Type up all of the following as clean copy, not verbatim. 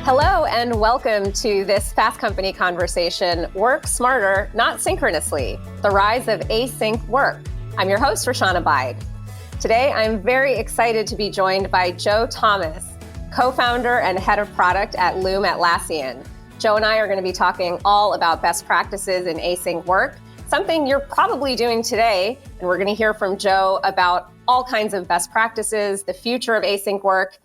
Hello and welcome to this Fast Company conversation, Work Smarter, Not Synchronously, the rise of async work. I'm your host, Roshana Bide. Today, I'm very excited to be joined by Joe Thomas, co-founder and head of product at Loom Atlassian. Joe and I are going to be talking all about best practices in async work, something you're probably doing today, and we're going to hear from Joe about all kinds of best practices, the future of async work,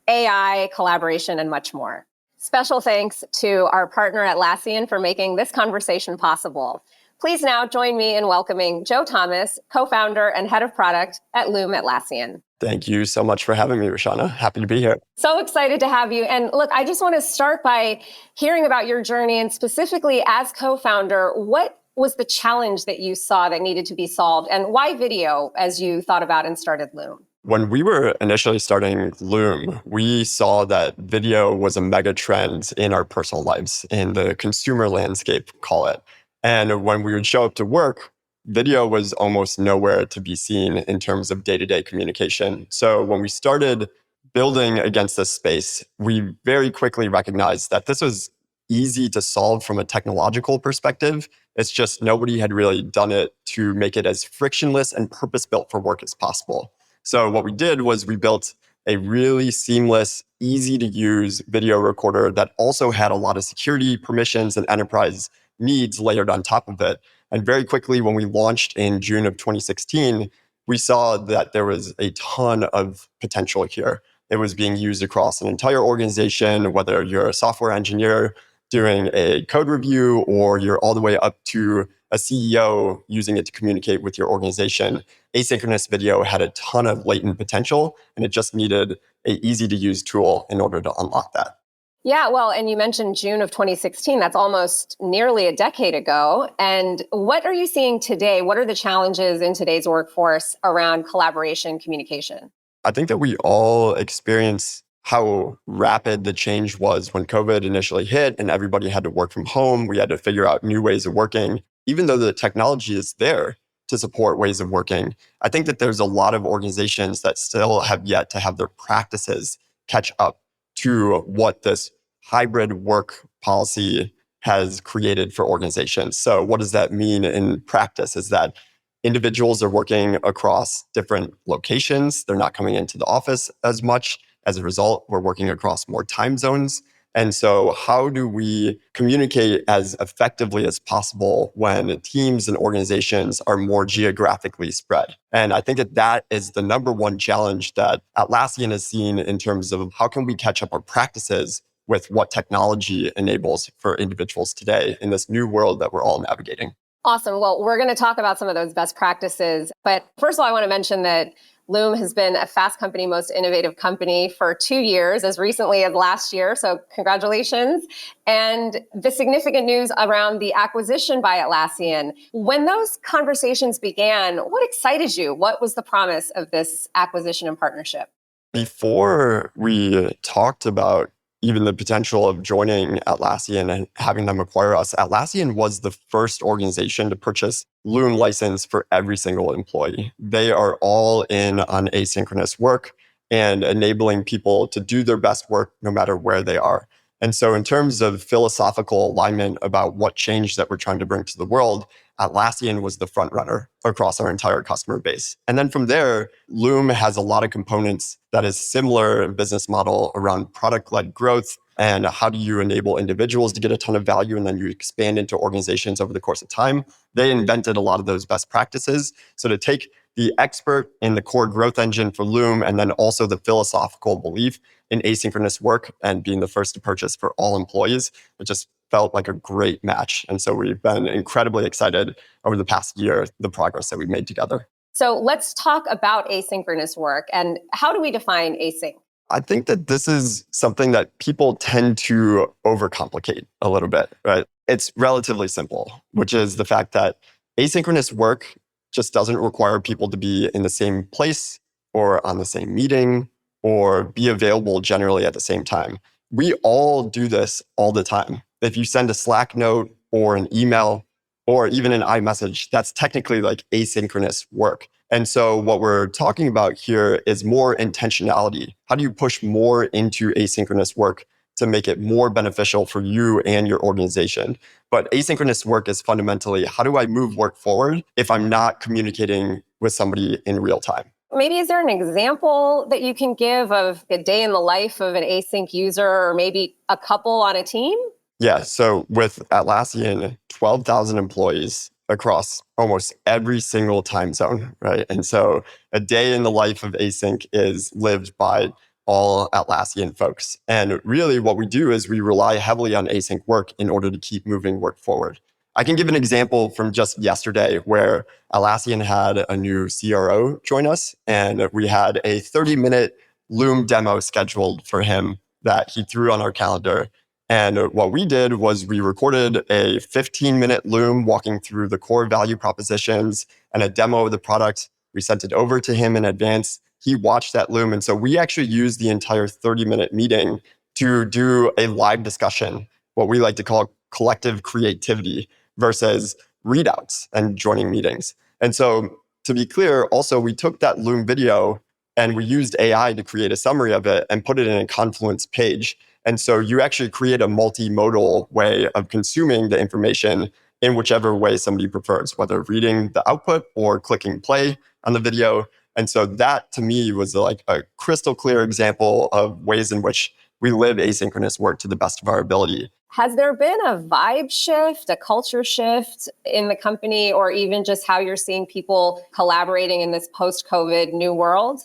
AI, collaboration, and much more. Special thanks to our partner Atlassian for making this conversation possible. Please now join me in welcoming Joe Thomas, co-founder and head of product at Loom Atlassian. Thank you so much for having me, Roshana. Happy to be here. So excited to have you. And look, I just want to start by hearing about your journey, and specifically as co-founder, what was the challenge that you saw that needed to be solved, and why video as you thought about and started Loom? When we were initially starting Loom, we saw that video was a mega trend in our personal lives, in the consumer landscape, call it. And when we would show up to work, video was almost nowhere to be seen in terms of day-to-day communication. So when we started building against this space, we very quickly recognized that this was easy to solve from a technological perspective. It's just nobody had really done it to make it as frictionless and purpose-built for work as possible. So what we did was we built a really seamless, easy to use video recorder that also had a lot of security permissions and enterprise needs layered on top of it. And very quickly, when we launched in June of 2016, we saw that there was a ton of potential here. It was being used across an entire organization, whether you're a software engineer doing a code review or you're all the way up to a CEO using it to communicate with your organization. Asynchronous video had a ton of latent potential, and it just needed an easy-to-use tool in order to unlock that. Yeah, well, and you mentioned June of 2016. That's almost nearly a decade ago. And what are you seeing today? What are the challenges in today's workforce around collaboration, communication? I think that we all experience how rapid the change was when COVID initially hit and everybody had to work from home. We had to figure out new ways of working. Even though the technology is there to support ways of working, I think that there's a lot of organizations that still have yet to have their practices catch up to what this hybrid work policy has created for organizations. So what does that mean in practice is that individuals are working across different locations. They're not coming into the office as much. As a result, we're working across more time zones. And so how do we communicate as effectively as possible when teams and organizations are more geographically spread? And I think that that is the number one challenge that Atlassian has seen in terms of how can we catch up our practices with what technology enables for individuals today in this new world that we're all navigating. Awesome. Well, we're going to talk about some of those best practices. But first of all, I want to mention that Loom has been a Fast Company Most Innovative Company for 2 years, as recently as last year. So congratulations. And the significant news around the acquisition by Atlassian. When those conversations began, what excited you? What was the promise of this acquisition and partnership? Before we talked about even the potential of joining Atlassian and having them acquire us, Atlassian was the first organization to purchase Loom license for every single employee. They are all in on asynchronous work and enabling people to do their best work no matter where they are. And so in terms of philosophical alignment about what change that we're trying to bring to the world, Atlassian was the front runner across our entire customer base. And then from there, Loom has a lot of components that is similar business model around product-led growth and how do you enable individuals to get a ton of value and then you expand into organizations over the course of time. They invented a lot of those best practices. So to take the expert in the core growth engine for Loom and then also the philosophical belief in asynchronous work and being the first to purchase for all employees, it just felt like a great match. And so we've been incredibly excited over the past year, the progress that we've made together. So let's talk about asynchronous work and how do we define async? I think that this is something that people tend to overcomplicate a little bit, right? It's relatively simple, which is the fact that asynchronous work just doesn't require people to be in the same place or on the same meeting or be available generally at the same time. We all do this all the time. If you send a Slack note or an email or even an iMessage, that's technically like asynchronous work. And so what we're talking about here is more intentionality. How do you push more into asynchronous work to make it more beneficial for you and your organization. But asynchronous work is fundamentally, how do I move work forward if I'm not communicating with somebody in real time? Maybe is there an example that you can give of a day in the life of an async user, or maybe a couple on a team? Yeah, so with Atlassian, 12,000 employees across almost every single time zone, right? And so a day in the life of async is lived by all Atlassian folks. And really what we do is we rely heavily on async work in order to keep moving work forward. I can give an example from just yesterday where Atlassian had a new CRO join us, and we had a 30-minute Loom demo scheduled for him that he threw on our calendar. And what we did was we recorded a 15-minute Loom walking through the core value propositions and a demo of the product. We sent it over to him in advance. He watched that Loom. And so we actually used the entire 30-minute meeting to do a live discussion, what we like to call collective creativity versus readouts and joining meetings. And so to be clear, also, we took that Loom video and we used AI to create a summary of it and put it in a Confluence page. And so you actually create a multimodal way of consuming the information in whichever way somebody prefers, whether reading the output or clicking play on the video. And so that to me was like a crystal clear example of ways in which we live asynchronous work to the best of our ability. Has there been a vibe shift, a culture shift in the company, or even just how you're seeing people collaborating in this post-COVID new world?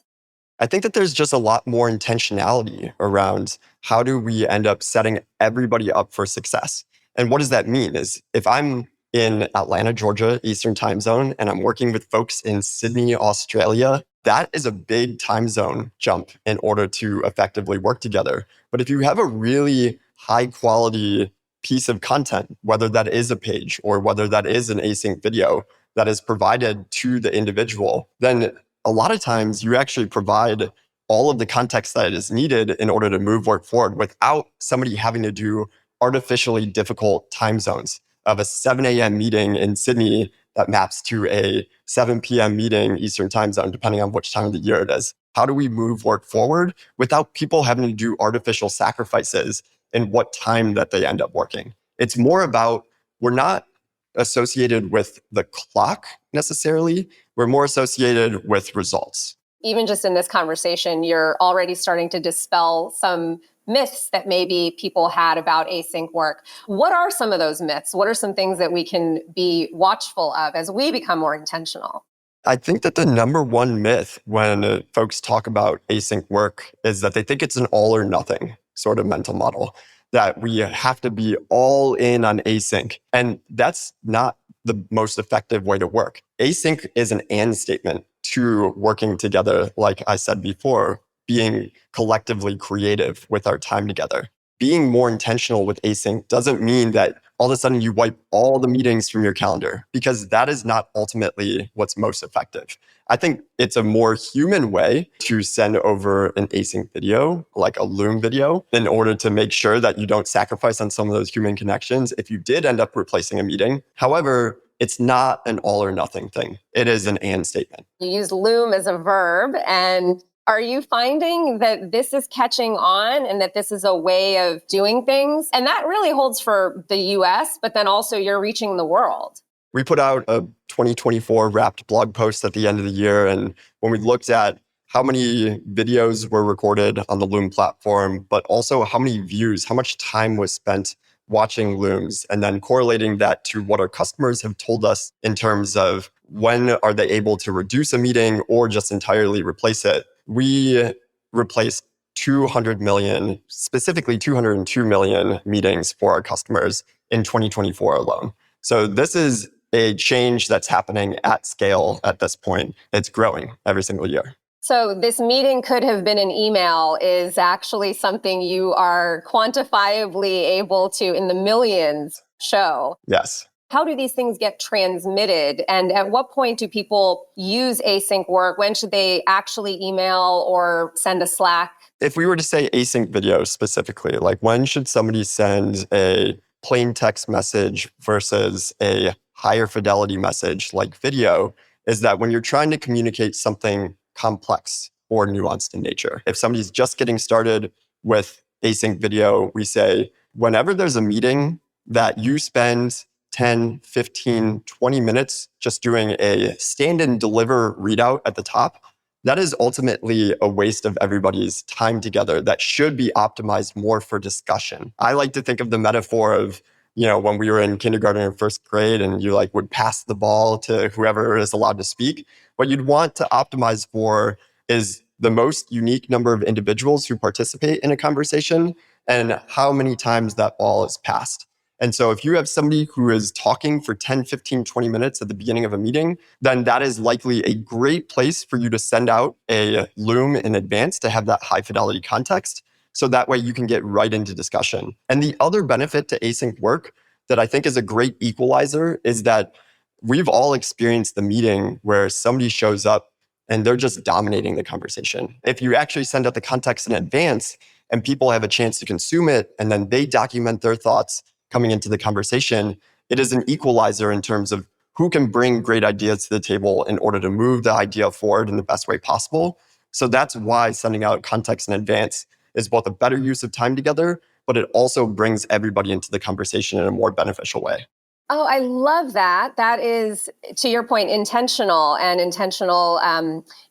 I think that there's just a lot more intentionality around how do we end up setting everybody up for success. And what does that mean is if I'm in Atlanta, Georgia, Eastern time zone, and I'm working with folks in Sydney, Australia, that is a big time zone jump in order to effectively work together. But if you have a really high quality piece of content, whether that is a page or whether that is an async video that is provided to the individual, then a lot of times you actually provide all of the context that is needed in order to move work forward without somebody having to do artificially difficult time zones of a 7 a.m. meeting in Sydney that maps to a 7 p.m. meeting Eastern time zone, depending on which time of the year it is. How do we move work forward without people having to do artificial sacrifices in what time that they end up working? It's more about, we're not associated with the clock necessarily. We're more associated with results. Even just in this conversation, you're already starting to dispel some myths that maybe people had about async work. What are some of those myths? What are some things that we can be watchful of as we become more intentional? I think that the number one myth when folks talk about async work is that they think it's an all or nothing sort of mental model, that we have to be all in on async. And that's not the most effective way to work. Async is an and statement to working together, like I said before, being collectively creative with our time together. Being more intentional with async doesn't mean that all of a sudden you wipe all the meetings from your calendar, because that is not ultimately what's most effective. I think it's a more human way to send over an async video, like a Loom video, in order to make sure that you don't sacrifice on some of those human connections if you did end up replacing a meeting. However, it's not an all or nothing thing. It is an and statement. You use Loom as a verb, and are you finding that this is catching on and that this is a way of doing things? And that really holds for the US, but then also you're reaching the world. We put out a 2024 wrapped blog post at the end of the year. And when we looked at how many videos were recorded on the Loom platform, but also how many views, how much time was spent watching Looms, and then correlating that to what our customers have told us in terms of when are they able to reduce a meeting or just entirely replace it, we replaced 200 million, specifically 202 million meetings for our customers in 2024 alone. So this is a change that's happening at scale at this point. It's growing every single year. So this meeting could have been an email is actually something you are quantifiably able to, in the millions, show. Yes. How do these things get transmitted? And at what point do people use async work? When should they actually email or send a Slack? If we were to say async video specifically, like when should somebody send a plain text message versus a higher fidelity message like video, is that when you're trying to communicate something complex or nuanced in nature. If somebody's just getting started with async video, we say, whenever there's a meeting that you spend 10, 15, 20 minutes just doing a stand and deliver readout at the top, that is ultimately a waste of everybody's time together that should be optimized more for discussion. I like to think of the metaphor of, when we were in kindergarten or first grade and you would pass the ball to whoever is allowed to speak. What you'd want to optimize for is the most unique number of individuals who participate in a conversation and how many times that ball is passed. And so if you have somebody who is talking for 10, 15, 20 minutes at the beginning of a meeting, then that is likely a great place for you to send out a Loom in advance to have that high fidelity context. So that way you can get right into discussion. And the other benefit to async work that I think is a great equalizer is that we've all experienced the meeting where somebody shows up and they're just dominating the conversation. If you actually send out the context in advance and people have a chance to consume it and then they document their thoughts coming into the conversation, it is an equalizer in terms of who can bring great ideas to the table in order to move the idea forward in the best way possible. So that's why sending out context in advance is both a better use of time together, but it also brings everybody into the conversation in a more beneficial way. Oh, I love that. That is, to your point, intentional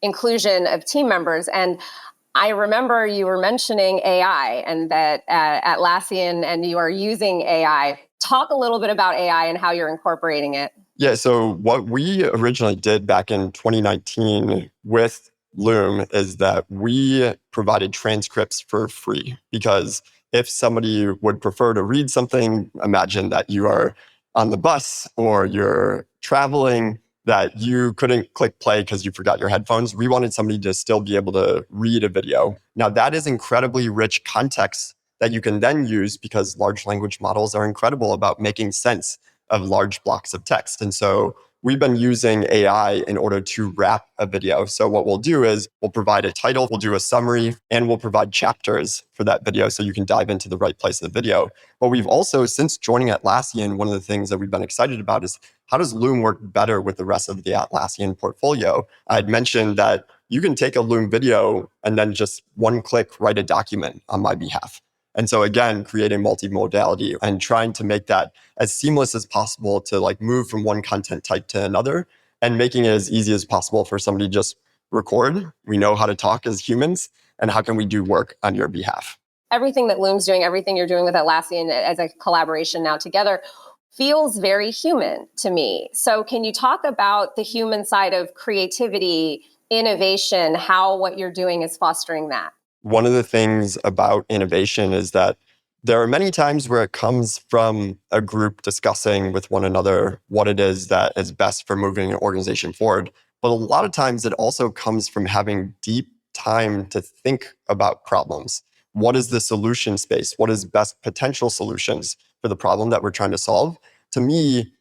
inclusion of team members. And I remember you were mentioning AI and that Atlassian and you are using AI. Talk a little bit about AI and how you're incorporating it. Yeah, so what we originally did back in 2019 with Loom is that we provided transcripts for free because if somebody would prefer to read something, imagine that you are on the bus or you're traveling, that you couldn't click play because you forgot your headphones. We wanted somebody to still be able to read a video. Now, that is incredibly rich context that you can then use because large language models are incredible about making sense of large blocks of text. And so we've been using AI in order to wrap a video. So what we'll do is we'll provide a title, we'll do a summary, and we'll provide chapters for that video so you can dive into the right place of the video. But we've also, since joining Atlassian, one of the things that we've been excited about is how does Loom work better with the rest of the Atlassian portfolio? I'd mentioned that you can take a Loom video and then just one click write a document on my behalf. And so again, creating multimodality and trying to make that as seamless as possible to move from one content type to another and making it as easy as possible for somebody to just record. We know how to talk as humans and how can we do work on your behalf? Everything that Loom's doing, everything you're doing with Atlassian as a collaboration now together feels very human to me. So can you talk about the human side of creativity, innovation, how what you're doing is fostering that? One of the things about innovation is that there are many times where it comes from a group discussing with one another what it is that is best for moving an organization forward. But a lot of times it also comes from having deep time to think about problems. What is the solution space? What is best potential solutions for the problem that we're trying to solve? To me,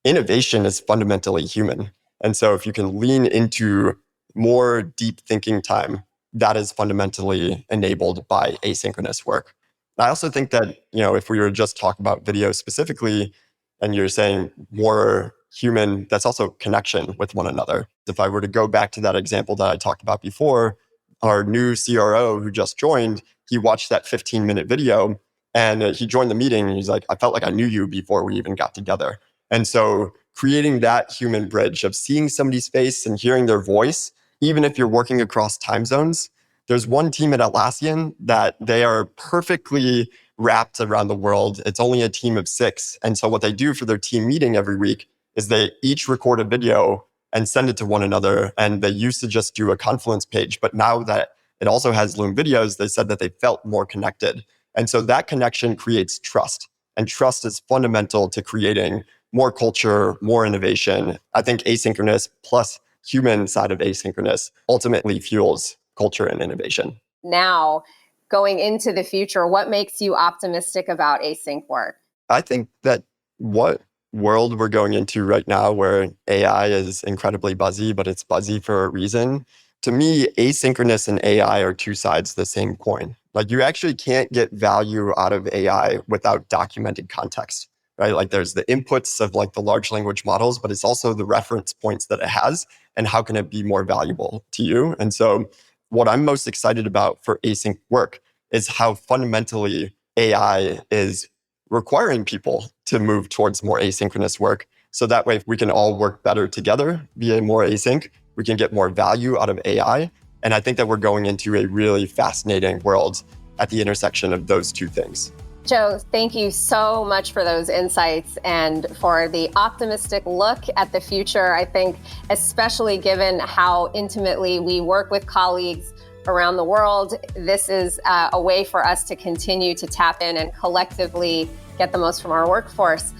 innovation is fundamentally human. And so if you can lean into more deep thinking time, that is fundamentally enabled by asynchronous work. I also think that, if we were to just talk about video specifically, and you're saying more human, that's also connection with one another. If I were to go back to that example that I talked about before, our new CRO who just joined, he watched that 15-minute video and he joined the meeting and he's like, I felt like I knew you before we even got together. And so creating that human bridge of seeing somebody's face and hearing their voice, even if you're working across time zones, there's one team at Atlassian that they are perfectly wrapped around the world. It's only a team of 6. And so what they do for their team meeting every week is they each record a video and send it to one another. And they used to just do a Confluence page. But now that it also has Loom videos, they said that they felt more connected. And so that connection creates trust. And trust is fundamental to creating more culture, more innovation. I think asynchronous plus human side of asynchronous ultimately fuels culture and innovation. Now, going into the future, what makes you optimistic about async work? I think that what world we're going into right now where AI is incredibly buzzy, but it's buzzy for a reason. To me, asynchronous and AI are two sides of the same coin. You actually can't get value out of AI without documented context, right? There's the inputs of the large language models, but it's also the reference points that it has and how can it be more valuable to you. And so what I'm most excited about for async work is how fundamentally AI is requiring people to move towards more asynchronous work. So that way we can all work better together via more async. We can get more value out of AI. And I think that we're going into a really fascinating world at the intersection of those two things. Joe, thank you so much for those insights and for the optimistic look at the future. I think especially given how intimately we work with colleagues around the world, this is a way for us to continue to tap in and collectively get the most from our workforce.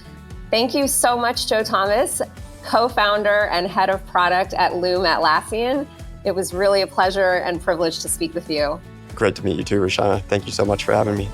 Thank you so much, Joe Thomas, co-founder and head of product at Loom Atlassian. It was really a pleasure and privilege to speak with you. Great to meet you too, Roshana. Thank you so much for having me.